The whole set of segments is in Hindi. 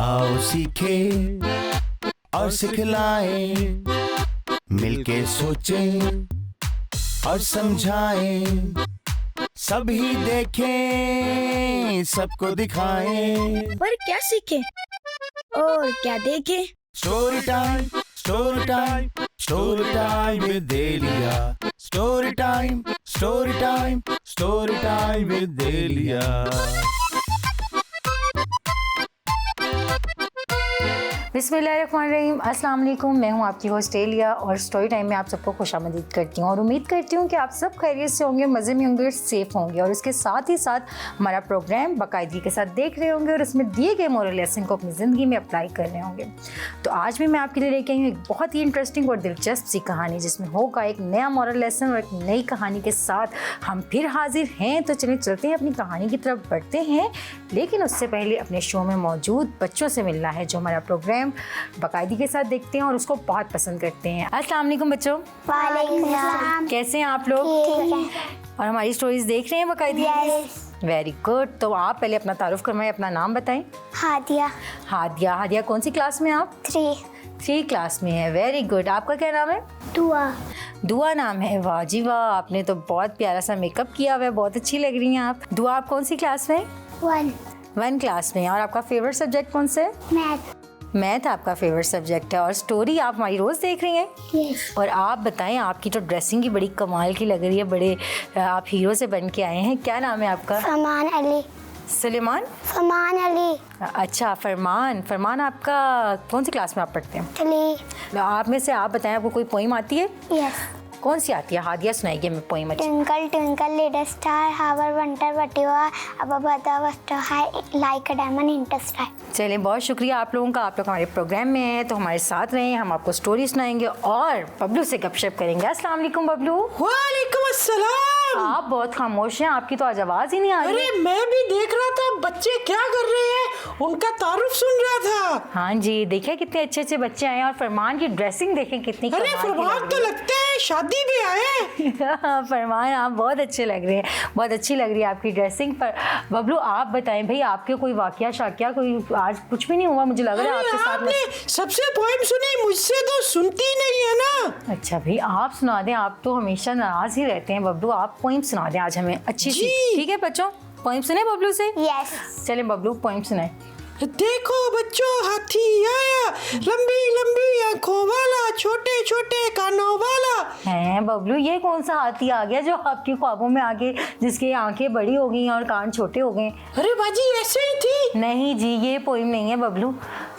आओ सीखे और सिखलाएं, मिलके सोचें और समझाएं, सभी देखें सबको दिखाएं। पर क्या सीखें और क्या देखें? Story time, story time, story time with Aliya. Story time, story time, story time with Aliya. बिस्मिल्लाहिर्रहमानिर्रहीम, अस्सलाम वालेकुम। मैं हूं आपकी होस्ट एलिया और स्टोरी टाइम में आप सबको खुशामदीद करती हूं और उम्मीद करती हूं कि आप सब खैरियत से होंगे, मज़े में होंगे, सेफ़ होंगे और इसके साथ ही साथ हमारा प्रोग्राम बाकायदगी के साथ देख रहे होंगे और उसमें दिए गए मोरल लेसन को अपनी ज़िंदगी में अप्लाई कर रहे होंगे। तो आज भी मैं आपके लिए लेके आई हूँ एक बहुत ही इंटरेस्टिंग और दिलचस्प सी कहानी, जिसमें होगा एक नया मोरल लेसन और एक नई कहानी के साथ हम फिर हाजिर हैं। तो चलिए चलते हैं, अपनी कहानी की तरफ बढ़ते हैं, लेकिन उससे पहले अपने शो में मौजूद बच्चों से मिलना है जो हमारा प्रोग्राम बाकायदगी के साथ देखते हैं और उसको बहुत पसंद करते हैं। अस्सलाम वालेकुम बच्चों। वालेकुम सलाम। कैसे हैं आप लोग? ठीक है। और हमारी स्टोरीज देख रहे हैं बाकायदगी? यस। Very good. तो आप पहले अपना तारुफ करवाएं, अपना नाम बताएं। हादिया। हादिया। हादिया कौन सी क्लास में आप? 3 क्लास में है। Very good. आपका क्या नाम है? दुआ। दुआ नाम है। वाह जी वाह, आपने तो बहुत प्यारा सा मेकअप किया हुआ है, बहुत अच्छी लग रही हैं आप। दुआ आप कौन सी क्लास में? 1 क्लास में। और आपका फेवरेट सब्जेक्ट कौन सा है? मैथ आपका फेवरेट सब्जेक्ट है। और स्टोरी आप हमारी रोज़ देख रही हैं? यस। और आप बताएं, आपकी तो ड्रेसिंग ही बड़ी कमाल की लग रही है, बड़े आप हीरो से बन के आए हैं। क्या नाम है आपका? फरमान अली। सुलेमान? फरमान अली। अच्छा, फरमान। फरमान आपका कौन सी क्लास में आप पढ़ते हैं? 3। आप में से आप बताएं, आपको कोई पोइम आती है? यस। कौन सी आती है? हादिया सुनाइए मैं पोइम। अच्छी। Twinkle twinkle little star how I wonder what you are above the water high like a diamond in the sky. चलिए, बहुत शुक्रिया आप लोगों का। आप लोग हमारे प्रोग्राम में हैं तो हमारे साथ रहें, हम आपको स्टोरी सुनाएंगे और बबलू से गपशप करेंगे। अस्सलाम वालेकुम बबलू। वालेकुम अस्सलाम। आप बहुत खामोश हैं, आपकी तो आज आवाज़ ही नहीं आ रही। अरे मैं भी देख रहा था बच्चे क्या कर रहे हैं, उनका तारुफ सुन रहा था। हाँ जी, देखिए कितने अच्छे अच्छे बच्चे आए हैं और फरमान की ड्रेसिंग देखें कितनी अरे कमाल की फरमान लग तो रही है। लगता है शादी भी आए। फरमान आप बहुत अच्छे लग रहे हैं, बहुत अच्छी लग रही है आपकी ड्रेसिंग। पर बबलू आप बताएं भाई, आपके कोई वाकया शाकिया कोई आज कुछ भी नहीं हुआ? मुझे लग रहा है आपके साथ में। आपने सबसे पोएम सुनी, मुझसे तो सुनती नहीं है ना। अच्छा भाई, आप सुना दें, आप तो हमेशा नाराज ही रहते हैं बबलू। आप पोइम सुना दें आज हमें अच्छी सी। ठीक है बच्चों, पोइम सुने बबलू से। यस। चले बबलू पोइम सुनाए। देखो बच्चों, हाथी आया, लंबी लंबी आंखों वाला, छोटे छोटे कानों वाला। हैं बबलू, ये कौन सा हाथी आ गया जो आपके ख्वाबों में आके जिसकी आंखें बड़ी हो गई और कान छोटे हो गए? अरे बाजी ऐसे ही थी। नहीं जी, ये पोइम नहीं है बबलू।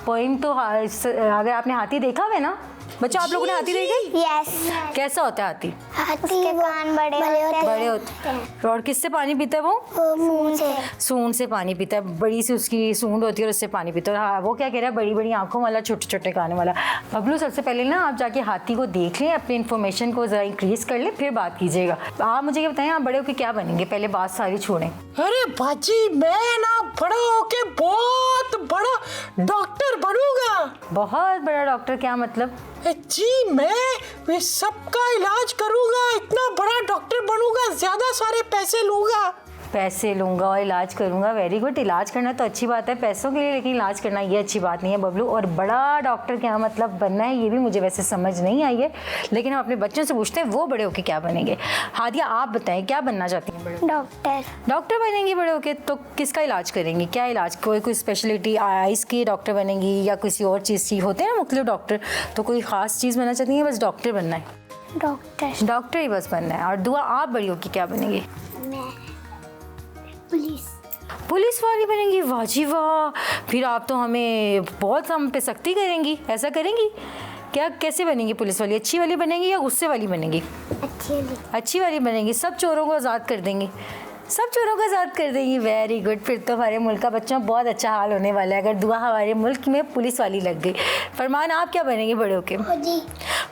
पोइम तो अगर आपने हाथी देखा हुआ है ना बच्चों, आप लोगों ने हाथी देखा? यस। कैसा होता है हाथी? हाथी के कान बड़े होते हैं। और किससे पानी पीता है वो? मुंह से। सूंड से पानी पीता है, बड़ी सी उसकी सूंड होती है और उससे पानी पीता है। हाँ, वो क्या कह रहा है, बड़ी बड़ी आंखों वाला, छोटे छोटे कानों वाला। बबलू सबसे पहले ना आप जाके हाथी को देख लें, अपनी इन्फॉर्मेशन को ज़रा इंक्रीज कर लें, फिर बात कीजिएगा। आप मुझे ये बताएं, आप बड़े होकर क्या बनेंगे? पहले बात सारी छोड़ें। अरे बाजी मैं ना बड़ा होके बहुत बड़ा डॉक्टर बनूंगा। बहुत बड़ा डॉक्टर? क्या मतलब? जी मैं सबका इलाज करूंगा, इतना बड़ा डॉक्टर बनूंगा, ज्यादा सारे पैसे लूंगा। पैसे लूँगा और इलाज करूँगा। Very good. इलाज करना तो अच्छी बात है पैसों के लिए, लेकिन इलाज करना ये अच्छी बात नहीं है बबलू। और बड़ा डॉक्टर क्या मतलब बनना है, ये भी मुझे वैसे समझ नहीं आई है, लेकिन हम अपने बच्चों से पूछते हैं वो बड़े होके क्या बनेंगे। हादिया आप बताएं, क्या बनना चाहती हैं बड़े? डॉक्टर बनेंगी बड़े होके? तो किसका इलाज करेंगी? क्या इलाज? कोई स्पेशलिटी, आइज़ की डॉक्टर बनेंगी या किसी और चीज़ की? होते हैं ना मुख्तलिफ डॉक्टर, तो कोई ख़ास चीज़ बनना चाहती हैं? बस डॉक्टर बनना है? डॉक्टर ही बस बनना है। और दुआ आप बड़ी होके क्या बनेंगी? पुलिस वाली बनेंगी? वाह जी वाह, फिर आप तो हमें बहुत हम पे सख्ती करेंगी, ऐसा करेंगी क्या? कैसे बनेंगी पुलिस वाली? अच्छी वाली बनेंगी या गुस्से वाली बनेंगी? अच्छी वाली बनेंगी। सब चोरों को आज़ाद कर देंगी? सब चोरों को आज़ाद कर देंगी। Very good. फिर तो हमारे मुल्क का बच्चों बहुत अच्छा हाल होने वाला है अगर दुआ हमारे मुल्क में पुलिस वाली लग गई। फरमान आप क्या बनेंगे बड़े होके?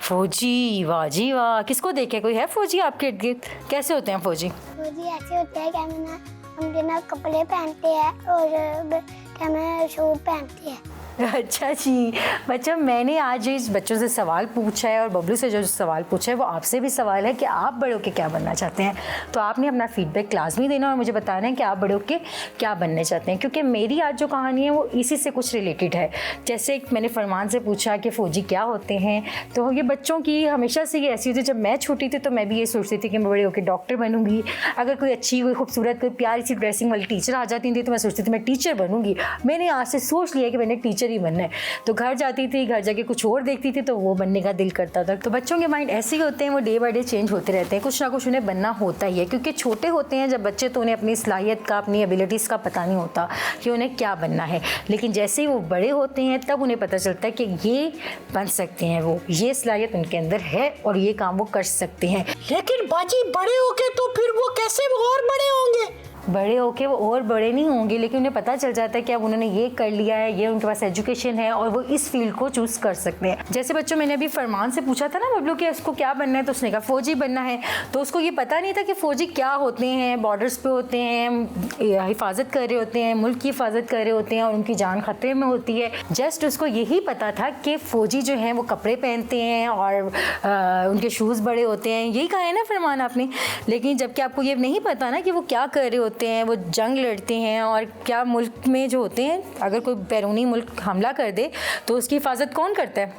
फौजी। वाह जी वाह। किसको देखे, कोई है फौजी आपके इर्द गिर्द? कैसे होते हैं फौजी? फौजी ऐसे होते हैं कि हम बिना कपड़े पहनते हैं और क्या मैं शूट पहनते हैं। अच्छा जी बच्चों, मैंने आज इस बच्चों से सवाल पूछा है और बबलू से जो सवाल पूछा है वो आपसे भी सवाल है कि आप बड़े होकर क्या बनना चाहते हैं। तो आपने अपना फीडबैक क्लास में देना और मुझे बताना है कि आप बड़े होकर क्या बनने चाहते हैं, क्योंकि मेरी आज जो कहानी है वो इसी से कुछ रिलेटेड है। जैसे मैंने फरमान से पूछा कि फ़ौजी क्या होते हैं, तो ये बच्चों की हमेशा से ये ऐसी होती है। जब मैं छोटी थी तो मैं भी ये सोचती थी कि मैं बड़े होकर डॉक्टर बनूंगी। अगर कोई अच्छी, कोई खूबसूरत, कोई प्यारी सी ड्रेसिंग वाली टीचर आ जाती थी तो मैं सोचती थी मैं टीचर बनूंगी। मैंने आज से सोच लिया कि मैंने टीचर ही बनना है। तो घर जाती थी, घर जाके कुछ और देखती थी तो वो बनने का दिल करता था। तो बच्चों के माइंड ऐसे ही होते हैं, वो डे बाय डे चेंज होते रहते हैं। कुछ ना कुछ उन्हें बनना होता ही है, क्योंकि छोटे होते हैं जब बच्चे तो उन्हें अपनी सलाहियत का, अपनी एबिलिटीज़ का पता नहीं होता कि उन्हें क्या बनना है। लेकिन जैसे ही वो बड़े होते हैं तब उन्हें पता चलता है कि ये बन सकते हैं, वो ये सलाहियत उनके अंदर है और ये काम वो कर सकते हैं। लेकिन बाजी बड़े होके तो फिर वो कैसे और बड़े होंगे? बड़े होके वो और बड़े नहीं होंगे, लेकिन उन्हें पता चल जाता है कि अब उन्होंने ये कर लिया है, ये उनके पास एजुकेशन है और वो इस फील्ड को चूज़ कर सकते हैं। जैसे बच्चों, मैंने अभी फरमान से पूछा था ना बबलू कि उसको क्या बनना है, तो उसने कहा फ़ौजी बनना है। तो उसको ये पता नहीं था कि फ़ौजी क्या होते हैं। बॉर्डर्स पे होते हैं, हिफाजत कर रहे होते हैं, मुल्क की हिफाजत कर रहे होते हैं और उनकी जान खतरे में होती है। जस्ट उसको यही पता था कि फ़ौजी जो हैं वो कपड़े पहनते हैं और उनके शूज़ बड़े होते हैं। यही कहा है ना फरमान आपने। लेकिन जबकि आपको ये नहीं पता ना कि वो क्या कर रहे होते हैं, वो जंग लड़ते हैं और क्या मुल्क में जो होते हैं, अगर कोई बैरूनी मुल्क हमला कर दे तो उसकी हिफाजत कौन करता है?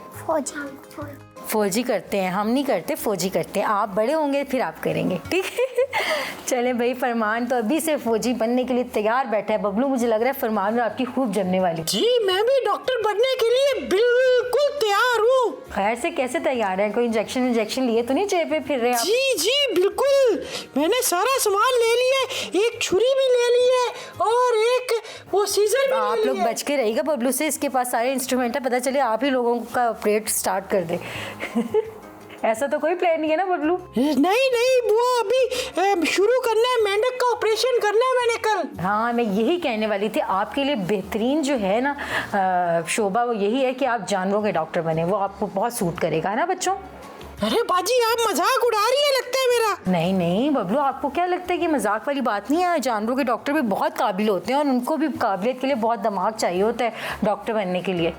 फ़ौजी करते हैं, हम नहीं करते, फ़ौजी करते हैं। आप बड़े होंगे फिर आप करेंगे, ठीक है। चले भाई, फरमान तो अभी से फ़ौजी बनने के लिए तैयार बैठा है। बबलू, मुझे लग रहा है फरमान और आपकी खूब जमने वाली। जी मैं भी डॉक्टर बनने के लिए बिल्कुल तैयार हूँ। खैर से कैसे तैयार है? कोई इंजेक्शन लिए तो नहीं जेब पे फिर रहे आप? जी बिल्कुल, मैंने सारा सामान ले लिया, एक छुरी भी ले ली है और एक वो सीजर भी आप ले लोग लिया। बच के रहिएगा बबलू से, इसके पास सारे इंस्ट्रूमेंट है, पता चले आप ही लोगों का ऑपरेट स्टार्ट कर दे। ऐसा तो कोई प्लान नहीं है ना बबलू? नहीं, वो अभी शुरू करना है, मेंढक का ऑपरेशन करना है मैंने कल। हाँ, मैं यही कहने वाली थी, आपके लिए बेहतरीन जो है ना शोभा, वो यही है कि आप जानवरों के डॉक्टर बने। वो आपको बहुत सूट करेगा, है ना बच्चों? अरे बाजी, आप मजाक उड़ा रही है लगता है मेरा। नहीं बबलू, आपको क्या लगता है कि मजाक वाली बात नहीं है? जानवरों के डॉक्टर भी बहुत काबिल होते हैं और उनको भी काबिलियत के लिए बहुत दिमाग चाहिए होता है डॉक्टर बनने के लिए।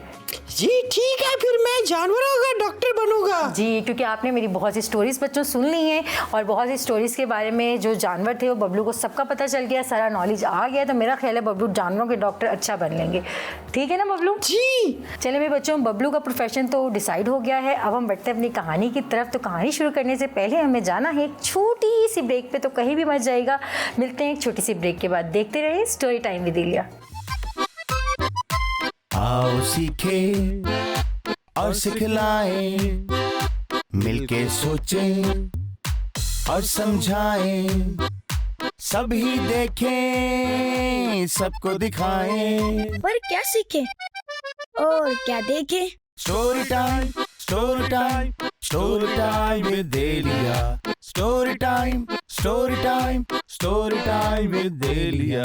जी ठीक है, फिर मैं जानवरों का डॉक्टर बनूंगा। जी, क्योंकि आपने मेरी बहुत सी स्टोरीज बच्चों सुन ली हैं और बहुत सी स्टोरीज के बारे में जो जानवर थे वो बबलू को सबका पता चल गया, सारा नॉलेज आ गया। तो मेरा ख्याल है बबलू जानवरों के डॉक्टर अच्छा बन लेंगे, ठीक है ना बबलू? जी चले मेरे बच्चों, बबलू का प्रोफेशन तो डिसाइड हो गया है। अब हम बढ़ते हैं अपनी कहानी की तरफ। तो कहानी शुरू करने से पहले हमें जाना है एक छोटी सी ब्रेक पे, तो कहीं भी मत जाएगा। मिलते हैं एक छोटी सी ब्रेक के बाद। देखते रहिए स्टोरी टाइम विद इलिया। आओ सीखे और सिखलाएं, मिलके सोचें और समझाएं, सभी देखें सबको दिखाएं। पर क्या सीखे और क्या देखे? Story time, story time, story time with Aliya. Story time, story time, story time with Aliya.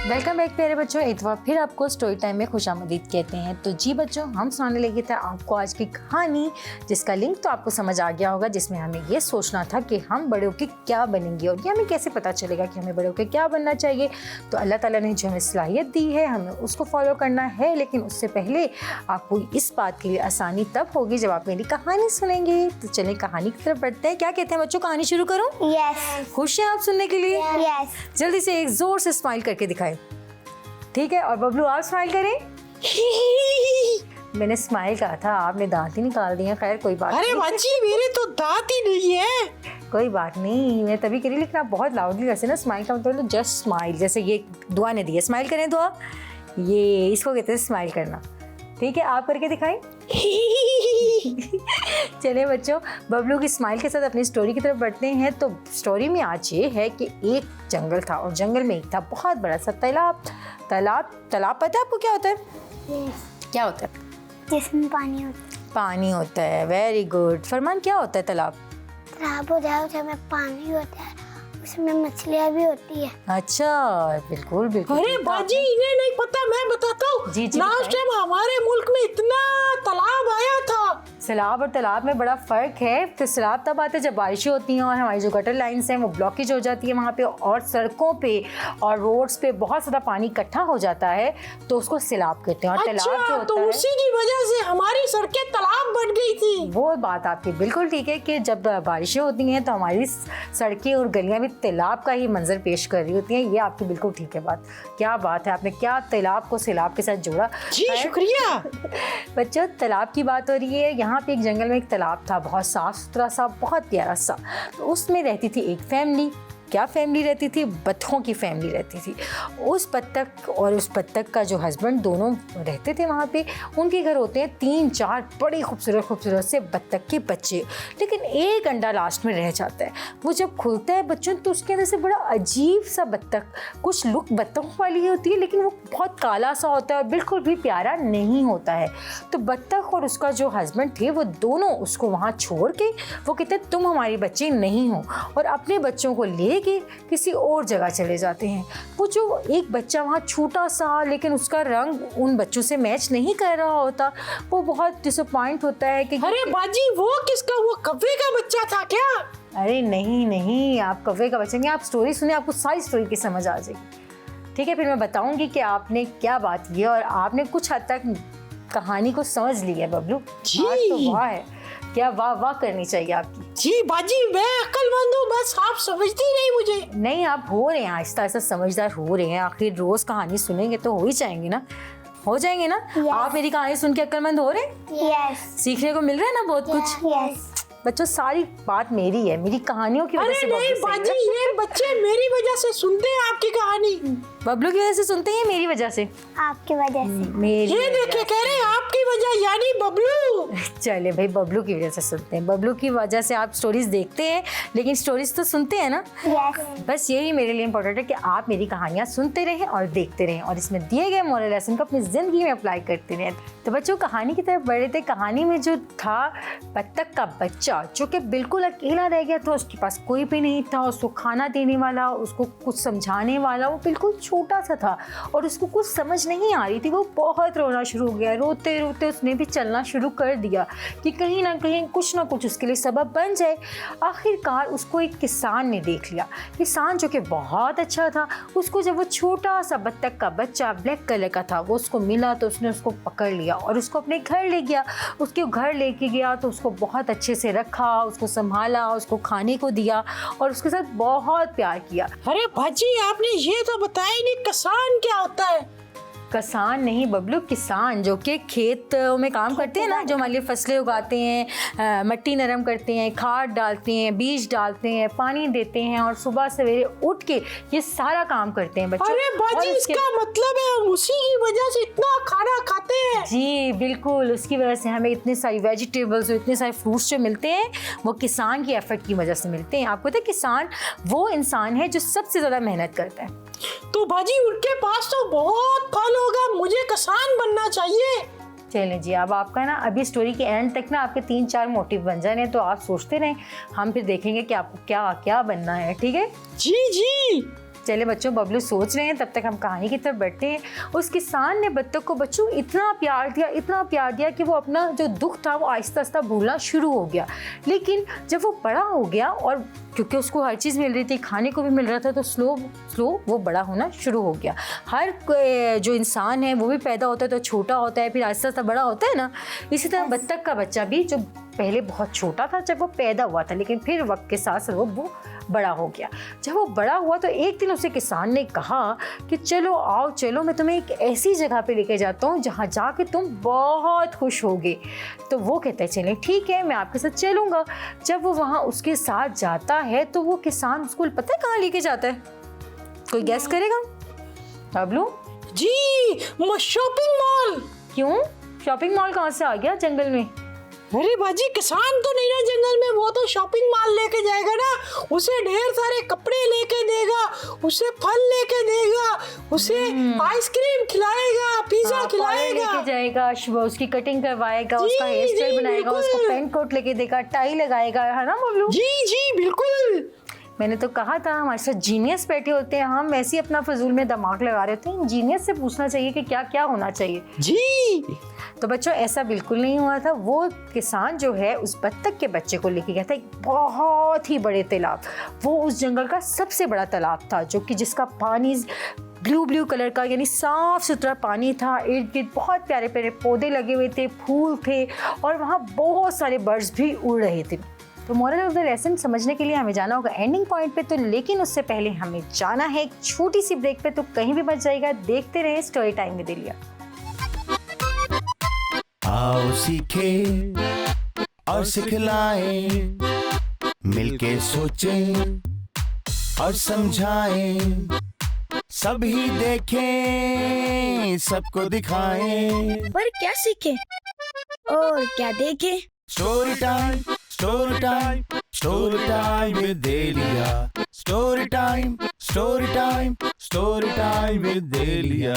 Welcome back प्यारे बच्चों, एक बार फिर आपको स्टोरी टाइम में खुशामदीद कहते हैं। तो जी बच्चों, हम सुनाने लगे थे आपको आज की कहानी, जिसका लिंक तो आपको समझ आ गया होगा, जिसमें हमें ये सोचना था कि हम बड़े होकर क्या बनेंगे और ये हमें कैसे पता चलेगा कि हमें बड़े होकर क्या बनना चाहिए। तो अल्लाह ताला ने जो हमें सलाहियत दी है हमें उसको फॉलो करना है, लेकिन उससे पहले आपको इस बात के लिए आसानी तब होगी जब आप मेरी कहानी सुनेंगे। तो चलें कहानी की तरफ बढ़ते हैं। क्या कहते हैं बच्चों, कहानी शुरू करूँ? यस खुश हैं आप सुनने के लिए? यस। जल्दी से एक जोर से स्माइल करके दिखाएं, ठीक है? और बबलू आप स्माइल करें। मैंने स्माइल कहा था, आपने दांत ही निकाल दिए। खैर कोई बात अरे नहीं, बाजी मेरे तो दांत ही नहीं है। कोई बात नहीं, मैं तभी करी, लेकिन आप बहुत लाउडली वैसे ना स्माइल का मतलब जस्ट स्माइल, जैसे ये दुआ ने दी है, स्माइल करें दुआ, ये इसको कहते हैं स्माइल करना, ठीक है? आप करके दिखाएं। चलिए बच्चों, बबलू की स्माइल के साथ अपनी स्टोरी की तरफ बढ़ते हैं। तो स्टोरी में आज ये है कि एक जंगल था और जंगल में एक था बहुत बड़ा सा तालाब। तालाब पता है आपको क्या होता है? क्या होता है? जिसमें पानी होता है। पानी होता है, वेरी गुड। फरमान, क्या होता है तालाब? तालाब होता है, उसमें पानी होता है, उसमें मछलियाँ भी होती है। अच्छा, बिल्कुल बिल्कुल। अरे बाजी, इन्हें नहीं पता, मैं बताता हूँ। जी, लास्ट टाइम हमारे मुल्क में इतना तालाब आया था, सैलाब और तालाब में बड़ा फ़र्क है। तो सैलाब तब आता है जब बारिशें होती हैं और हमारी जो गटर लाइन्स हैं वो ब्लॉकेज हो जाती है वहाँ पे, और सड़कों पे और रोड्स पे बहुत ज़्यादा पानी इकट्ठा हो जाता है, तो उसको सैलाब कहते हैं। और तालाब जो अच्छा, होता तो है, उसी की वजह से हमारी सड़कें तालाब बन गई थी। वो बात आपकी बिल्कुल ठीक है कि जब बारिशें होती हैं तो हमारी सड़कें और गलियां भी तालाब का ही मंजर पेश कर रही होती हैं। ये आपकी बिल्कुल ठीक है बात। क्या बात है, आपने क्या तालाब को सैलाब के साथ जोड़ा। जी शुक्रिया। बच्चों, तालाब की बात हो रही है। यहाँ पे एक जंगल में एक तालाब था, बहुत साफ सुथरा सा, बहुत प्यारा सा। तो उसमें रहती थी एक फैमिली। क्या फैमिली रहती थी? बत्तखों की फैमिली रहती थी। उस बत्तख और उस बत्तख का जो हस्बैंड दोनों रहते थे वहाँ पे। उनके घर होते हैं 3-4 बड़े खूबसूरत खूबसूरत से बत्तख के बच्चे, लेकिन एक अंडा लास्ट में रह जाता है। वो जब खुलता है बच्चों तो उसके अंदर से बड़ा अजीब सा बत्तख, कुछ लुक बत्तखों वाली होती है लेकिन वो बहुत काला सा होता है और बिल्कुल भी प्यारा नहीं होता है। तो बत्तख और उसका जो हस्बैंड थे वो दोनों उसको वहाँ छोड़ के, वो कहते हैं तुम हमारे बच्चे नहीं हो, और अपने बच्चों को ले के किसी और जगह चले जाते हैं। वो जो एक बच्चा वहाँ छोटा सा, लेकिन उसका रंग उन बच्चों से मैच नहीं कर रहा होता, वो बहुत डिसअपॉइंट होता है कि अरे बाजी, वो किसका? वो कव्वे का बच्चा था क्या? अरे नहीं नहीं, आप कव्वे का बच्चा नहीं, आप स्टोरी सुने, आपको सारी स्टोरी की समझ आ जाएगी। ठीक है, फिर मैं बताऊंगी कि आपने क्या बात की और आपने कुछ हद तक कहानी को समझ ली है बबलू। जी। आज तो वाह है, क्या वाह वाह करनी चाहिए आपकी। जी बाजी, मैं अक्लमंद हूँ, बस आप समझती नहीं मुझे। नहीं, आप हो रहे हैं, आहिस्ता आहिस्ता समझदार हो रहे हैं। आखिर रोज कहानी सुनेंगे तो हो ही जाएंगे ना, हो जाएंगे ना। Yes. आप मेरी कहानी सुन के अक्लमंद हो रहे हैं, यस सीखने को मिल रहा है ना बहुत कुछ। यस। बच्चों, सारी बात मेरी है, मेरी कहानियों की वजह अरे से नहीं बबलू सही बाजी, है। ये बच्चे मेरी वजह से सुनते हैं आपकी कहानी। बबलू की वजह से सुनते हैं, मेरी वजह से? आपकी वजह से। मेरी ये वजह देखे, कह रहे हैं आपकी वजह, यानी बबलू। चले भाई, बबलू की वजह से सुनते हैं। बबलू की वजह से आप स्टोरीज देखते हैं, लेकिन स्टोरीज तो सुनते हैं ना। यस। बस यही मेरे लिए इम्पोर्टेंट है कि आप मेरी कहानियाँ सुनते रहें और देखते रहें, और इसमें दिए गए मोरल लेसन को अपनी ज़िंदगी में अप्लाई करते रहें। तो बच्चों, कहानी की तरफ बढ़े थे। कहानी में जो था बत्तख का बच्चा, जो कि बिल्कुल अकेला रह गया था, उसके पास कोई भी नहीं था, उसको खाना देने वाला, उसको कुछ समझाने वाला। वो बिल्कुल छोटा सा था और उसको कुछ समझ नहीं आ रही थी। वो बहुत रोना शुरू हो गया। रोते रोते उसने भी चलना शुरू कर दिया कि कहीं ना कहीं कुछ ना कुछ उसके लिए सबब बन जाए। आखिरकार उसको एक किसान ने देख लिया। किसान जो कि बहुत अच्छा था, उसको जब वो छोटा सा बत्तख का बच्चा ब्लैक कलर का था वो उसको मिला तो उसने उसको पकड़ लिया और उसको अपने घर ले गया। उसके घर लेके गया तो उसको बहुत अच्छे से रखा, उसको संभाला, उसको खाने को दिया और उसके साथ बहुत प्यार किया। अरे बाजी, आपने ये तो बताया ही नहीं, किसान क्या होता है? किसान नहीं बबलू, किसान जो कि खेत में काम करते हैं ना, जो हमारे लिए फसलें उगाते हैं, मिट्टी नरम करते हैं, खाद डालते हैं, बीज डालते हैं, पानी देते हैं और सुबह सवेरे उठ के ये सारा काम करते हैं बच्चों। अरे बाजी, इसका मतलब है हम उसी की वजह से इतना खाना खाते हैं। जी बिल्कुल, उसकी वजह से हमें इतने सारी वेजिटेबल्स और इतने सारे फ्रूट्स जो मिलते हैं वो किसान की एफर्ट की वजह से मिलते हैं। आपको पता है, किसान वो इंसान है जो सबसे ज़्यादा मेहनत करता है। तो बाजी, उनके पास तो बहुत फल होगा, मुझे किसान बनना चाहिए। चलें जी, अब आपका ना अभी स्टोरी के एंड तक ना आपके 3-4 मोटिव बन जाने, तो आप सोचते रहें, हम फिर देखेंगे कि आपको क्या क्या बनना है। ठीक है जी जी। चले बच्चों, बबलू सोच रहे हैं, तब तक हम कहानी की तरफ बढ़ते हैं। उस किसान ने बत्तख को बच्चों इतना प्यार दिया कि वो अपना जो दुख था वो आहिस्ता आहिस्ता भूलना शुरू हो गया। लेकिन जब वो बड़ा हो गया और क्योंकि उसको हर चीज़ मिल रही थी, खाने को भी मिल रहा था, तो स्लो वो बड़ा होना शुरू हो गया। हर जो इंसान है वो भी पैदा होता है तो छोटा होता है, फिर आहिस्ता आहिस्ता बड़ा होता है ना। इसी तरह बत्तख का बच्चा भी जो पहले बहुत छोटा था जब वो पैदा हुआ था, लेकिन फिर वक्त के साथ साथ वो बड़ा हो गया। जब वो बड़ा हुआ तो एक दिन उसे किसान ने कहा कि चलो आओ, चलो मैं तुम्हें एक ऐसी जगह पे लेके जाता हूँ जहाँ जाके तुम बहुत खुश होगे। तो वो कहता है चलें ठीक है, मैं आपके साथ चलूँगा। जब वो वहाँ उसके साथ जाता है तो वो किसान उसको पता है कहाँ लेके जाता है? कोई गैस करेगा बबलू? जी, शॉपिंग मॉल। क्यों? शॉपिंग मॉल कहाँ से आ गया जंगल में? अरे बाजी, किसान तो नहीं ना जंगल में, वो तो शॉपिंग मॉल लेके जाएगा ना। उसे ढेर सारे कपड़े लेके देगा, उसे फल लेके देगा, उसे आइसक्रीम खिलाएगा, पिज्जा खिलाएगा, लेके जाएगा, उसकी कटिंग करवाएगा, उसका हेयर स्टाइल बनाएगा, उसको पेंट कोट लेके देगा, टाई लगाएगा, है ना बबलू? जी जी बिल्कुल। मैंने तो कहा था हमारे साथ जीनियस बैठे होते हैं, हम ऐसे ही अपना फजूल में दिमाग लगा रहे होते हैं। जीनियस से पूछना चाहिए कि क्या क्या होना चाहिए जी। तो बच्चों ऐसा बिल्कुल नहीं हुआ था। वो किसान जो है उस बत्तख के बच्चे को लेके गया था एक बहुत ही बड़े तालाब। वो उस जंगल का सबसे बड़ा तालाब था जो कि जिसका पानी ब्लू कलर का यानी साफ सुथरा पानी था। इर्द गिर्द बहुत प्यारे प्यारे पौधे लगे हुए थे, फूल थे और वहाँ बहुत सारे बर्ड्स भी उड़ रहे थे। तो मोरल ऑफ द लेसन समझने के लिए हमें जाना होगा एंडिंग पॉइंट पे, तो लेकिन उससे पहले हमें जाना है एक छोटी सी ब्रेक पे। तो कहीं भी मत जाइएगा, देखते रहे स्टोरी टाइम विद एलिया। आओ सीखे और सिखलाएं, मिलके सोचें और समझाएं, सभी देखें सबको दिखाएं। पर क्या सीखे और क्या देखे? Story time, story time, story time with Aliya. Story time, story time, story time with Aliya.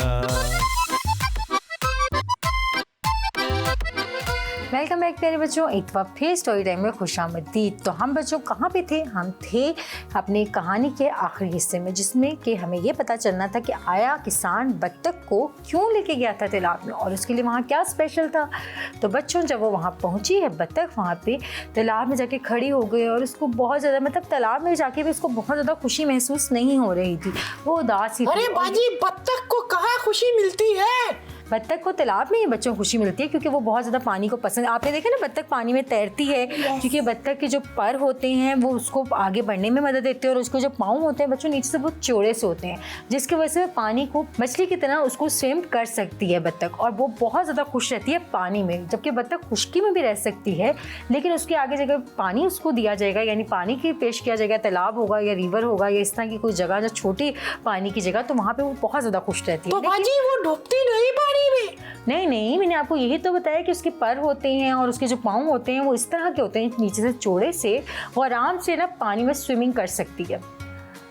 Welcome back प्यारे बच्चों, एक बार फिर स्टोरी टाइम में खुशामदीद। तो हम बच्चों कहाँ पे थे? हम थे अपनी कहानी के आखिरी हिस्से में, जिसमें कि हमें ये पता चलना था कि आया किसान बत्तख को क्यों लेके गया था तालाब में और उसके लिए वहाँ क्या स्पेशल था। तो बच्चों जब वो वहाँ पहुँची है बत्तख वहाँ पे तालाब में जाके खड़ी हो गई और उसको बहुत ज़्यादा मतलब तालाब में जाके भी उसको बहुत ज़्यादा खुशी महसूस नहीं हो रही थी, वो उदास ही थी। अरे बाजी, बत्तख को कहाँ खुशी मिलती है? बत्तख को तालाब में ही बच्चों को खुशी मिलती है क्योंकि वो बहुत ज़्यादा पानी को पसंद। आपने देखा ना बत्तख पानी में तैरती है क्योंकि बत्तख के जो पर होते हैं वो उसको आगे बढ़ने में मदद देते हैं और उसको जो पाँव होते हैं बच्चों नीचे से बहुत चौड़े से होते हैं, जिसकी वजह से पानी को मछली की तरह उसको स्विम कर सकती है बत्तख और वो बहुत ज़्यादा खुश रहती है पानी में। जबकि बत्तख खुश्की में भी रह सकती है लेकिन उसके आगे जगह पानी उसको दिया जाएगा, यानी पानी की पेश किया जाएगा, तालाब होगा या रिवर होगा या इस तरह की कोई जगह जो छोटी पानी की जगह, तो वहाँ पे वो बहुत ज़्यादा खुश रहती है। तो बाजी वो डूबती नहीं पानी में? नहीं, मैंने आपको यही तो बताया कि उसके पर होते हैं और उसके जो पाँव होते हैं वो इस तरह के होते हैं नीचे से चौड़े से, वो आराम से ना पानी में स्विमिंग कर सकती है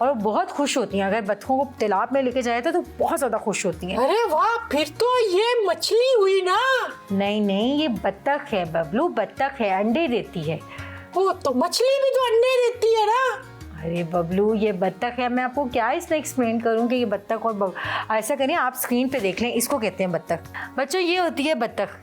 और वो बहुत खुश होती हैं। अगर बत्तखों को तालाब में लेके जाए तो बहुत ज़्यादा खुश होती हैं। अरे वाह, फिर तो ये मछली हुई ना? नहीं, ये बत्तख है बबलू, बत्तख है, अंडे देती है। ओ तो मछली भी तो अंडे देती है ना? अरे बबलू ये बत्तख है, मैं आपको क्या इसमें एक्सप्लेन करूँ कि ये बत्तख और ऐसा करिए आप स्क्रीन पे देख लें, इसको कहते हैं बत्तख। बच्चों ये होती है बत्तख।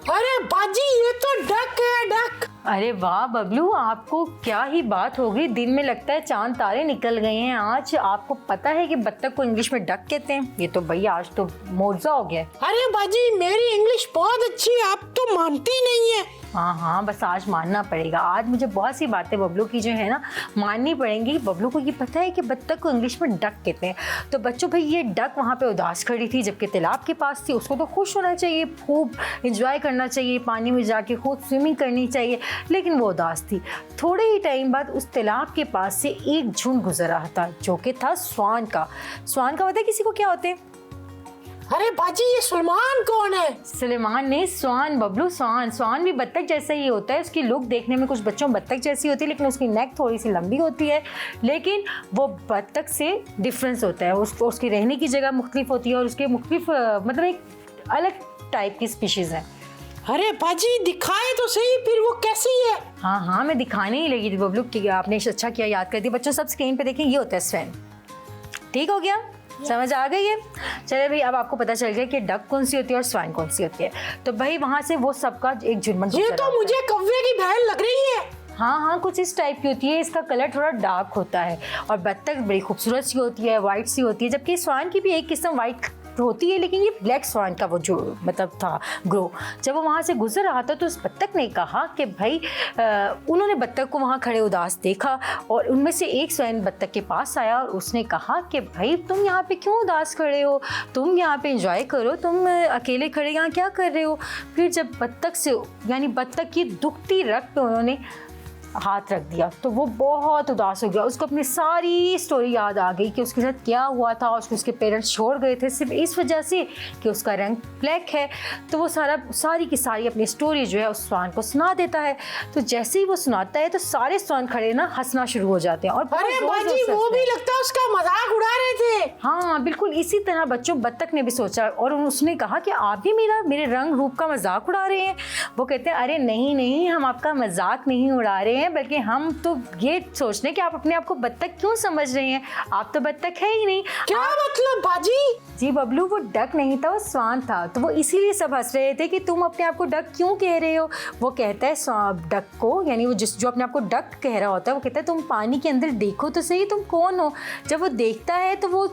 अरे बाजी ये तो डक है, डक। अरे वाह बबलू, आपको क्या ही बात हो गई, दिन में लगता है चांद तारे निकल गए हैं आज। आपको पता है कि बत्तख को इंग्लिश में डक कहते हैं? ये तो भैया आज तो मौजूदा हो गया। अरे बाजी मेरी इंग्लिश बहुत अच्छी है, आप तो मानती नहीं है। हाँ, बस आज मानना पड़ेगा। आज मुझे बहुत सी बातें बबलू की जो है ना माननी पड़ेंगी। बबलू को ये पता है कि बत्तख को इंग्लिश में डक कहते हैं। तो बच्चों भाई ये डक वहाँ पे उदास खड़ी थी जबकि तालाब के पास थी। उसको तो खुश होना चाहिए, खूब एंजॉय करना चाहिए, पानी में जाके खूब स्विमिंग करनी चाहिए, लेकिन वो उदास थी। थोड़े ही टाइम बाद उस तालाब के पास से एक झुंड गुजर रहा था जो कि था स्वान का। स्वान का पता है किसी को क्या होते हैं? अरे बाजी ये सुलेमान कौन है? सुलेमान नहीं, स्वान बबलू, स्वान भी बत्तख जैसा ही होता है। उसकी लुक देखने में कुछ बच्चों बत्तख जैसी होती है लेकिन उसकी नेक थोड़ी सी लंबी होती है, लेकिन वो बत्तख से डिफरेंस होता है। उसकी रहने की जगह मुख्तलिफ होती है और उसके मुख्तलिफ मतलब एक अलग टाइप की स्पीशीज़ है। अरे बाजी दिखाए तो सही, फिर वो कैसी है? हाँ, मैं दिखाने ही लगी थी बबलू कि आपने अच्छा किया याद कर दिया। बच्चों सब स्क्रीन पे देखें, ये होता है स्वैन। ठीक हो गया, समझ आ गई है? चलिए भाई अब आपको पता चल गया कि डक कौन सी होती है और स्वान कौन सी होती है। तो भाई वहाँ से वो सबका एक झुंड। ये तो मुझे कौवे की बहन लग रही है। हाँ, कुछ इस टाइप की होती है। इसका कलर थोड़ा डार्क होता है और बत्तख बड़ी खूबसूरत सी होती है, वाइट सी होती है, जबकि स्वान की भी एक किस्म वाइट होती है लेकिन ये ब्लैक स्वान का वो जो मतलब था ग्रो। जब वो वहाँ से गुजर रहा था तो उस बत्तख ने कहा कि भाई उन्होंने बत्तख को वहाँ खड़े उदास देखा और उनमें से एक स्वैन बत्तख के पास आया और उसने कहा कि भाई तुम यहाँ पे क्यों उदास खड़े हो, तुम यहाँ पे एंजॉय करो, तुम अकेले खड़े यहाँ क्या कर रहे हो। फिर जब बत्तख से यानी बत्तख की दुखती रग पे उन्होंने हाथ रख दिया तो वो बहुत उदास हो गया। उसको अपनी सारी स्टोरी याद आ गई कि उसके साथ क्या हुआ था और उसके पेरेंट्स छोड़ गए थे सिर्फ इस वजह से कि उसका रंग ब्लैक है। तो वो सारी की सारी अपनी स्टोरी जो है उस स्वान को सुना देता है। तो जैसे ही वो सुनाता है तो सारे स्वान खड़े ना हंसना शुरू हो जाते हैं और अरे बाजी वो भी लगता है उसका मजाक उड़ा रहे थे। हाँ बिल्कुल इसी तरह बच्चों बत्तख ने भी सोचा और उसने कहा कि आप भी मेरे रंग रूप का मजाक उड़ा रहे हैं। वो कहते हैं अरे नहीं नहीं, हम आपका मजाक नहीं उड़ा रहे हैं, बल्कि हम तो ये सोच रहे हैं कि आप अपने आप को बत्तख क्यों समझ रहे हैं, आप तो बत्तख है ही नहीं। क्या मतलब बाजी? जी बबलू, वो डक नहीं था, वो स्वान था, तो वो इसीलिए सब हंस रहे थे कि तुम अपने आप को डक क्यों कह रहे हो। वो कहता है डक को, यानी वो जो अपने आप को डक कह रहा होता है, वो कहता है तुम पानी के अंदर देखो तो सही तुम कौन हो। जब वो देखता है तो वो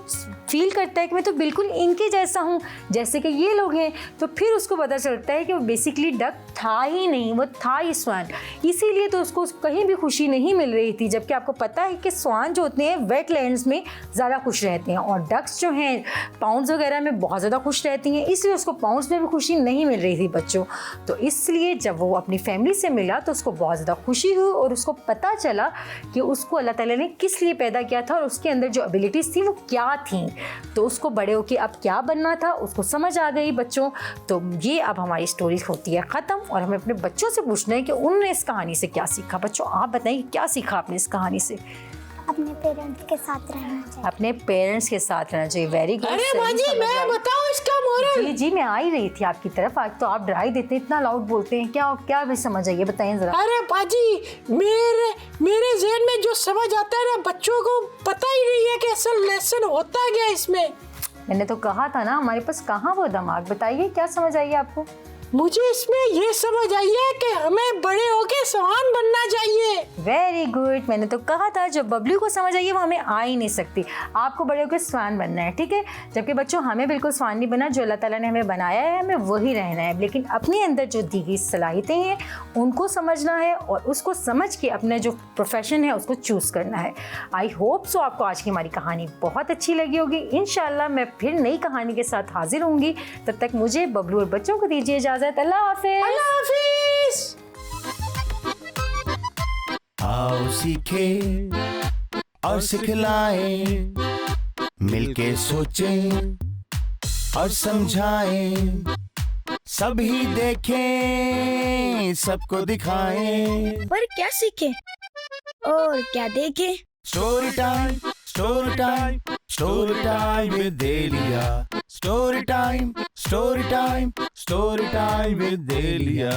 फील करता है कि मैं तो बिल्कुल इनके जैसा हूँ जैसे कि ये लोग हैं। तो फिर उसको पता चलता है कि वो बेसिकली डक था ही नहीं, वो था ही स्वान। इसीलिए तो उसको कहीं भी खुशी नहीं मिल रही थी, जबकि आपको पता है कि स्वान जो होते हैं वेटलैंड्स में ज़्यादा खुश रहते हैं और डक्स जो हैं पाउंड्स वगैरह में बहुत ज़्यादा खुश रहती हैं, इसलिए उसको पाउंड्स में भी खुशी नहीं मिल रही थी बच्चों। तो इसलिए जब वो अपनी फैमिली से मिला तो उसको बहुत ज़्यादा खुशी हुई और उसको पता चला कि उसको अल्लाह ताला ने किस लिए पैदा किया था और उसके अंदर जो एबिलिटीज़ थी वो क्या थी। तो उसको बड़े होकर अब क्या बनना था उसको समझ आ गई बच्चों। तो ये अब हमारी स्टोरी होती है ख़त्म और हमें अपने बच्चों से पूछना है कि उन्होंने इस कहानी से क्या सीखा। बच्चों आप बताइए क्या सीखा आपने इस कहानी से? अपने पेरेंट्स के साथ रहना चाहिए। अपने पेरेंट्स के साथ रहना चाहिए। Very good. अरे बाजी मैं बताऊं इसका मोरल? जी जी मैं आ ही रही थी आपकी तरफ। आज तो आप डरा ही देते हैं, इतना लाउड बोलते हैं। क्या क्या भी समझ आइए, बताइए जरा। अरे बाजी मेरे ज़हन में जो समझ आता है ना, बच्चों को पता ही नहीं है कि असल लेसन होता क्या इसमें। मैंने तो कहा था ना हमारे पास कहाँ वो दिमाग। बताइए क्या समझ आई आपको? मुझे इसमें ये समझ आई है कि हमें बड़े होके स्वान बनना चाहिए। Very good. मैंने तो कहा था जो बबलू को समझ आई है वो हमें आ ही नहीं सकती। आपको बड़े होकर स्वान बनना है, ठीक है। जबकि बच्चों हमें बिल्कुल स्वान नहीं बनना, जो अल्लाह ताला ने हमें बनाया है हमें वही रहना है, लेकिन अपने अंदर जो दी गई सलाहियतें हैं उनको समझना है और उसको समझ के अपना जो प्रोफेशन है उसको चूज़ करना है। आई होप सो आपको आज की हमारी कहानी बहुत अच्छी लगी होगी। इंशाल्लाह मैं फिर नई कहानी के साथ हाजिर होंगी। तब तक मुझे बबलू और बच्चों को दीजिए इजाज़त। अल्लाह हाफिज़। अल्लाह हाफिज़। आओ सीखे और सिखलाएं, मिलके सोचें और समझाएं, सभी देखें सबको दिखाएं। पर क्या सीखे और क्या देखे? Story time, story time, story time with Delia. Story time, story time, story time with देलिया।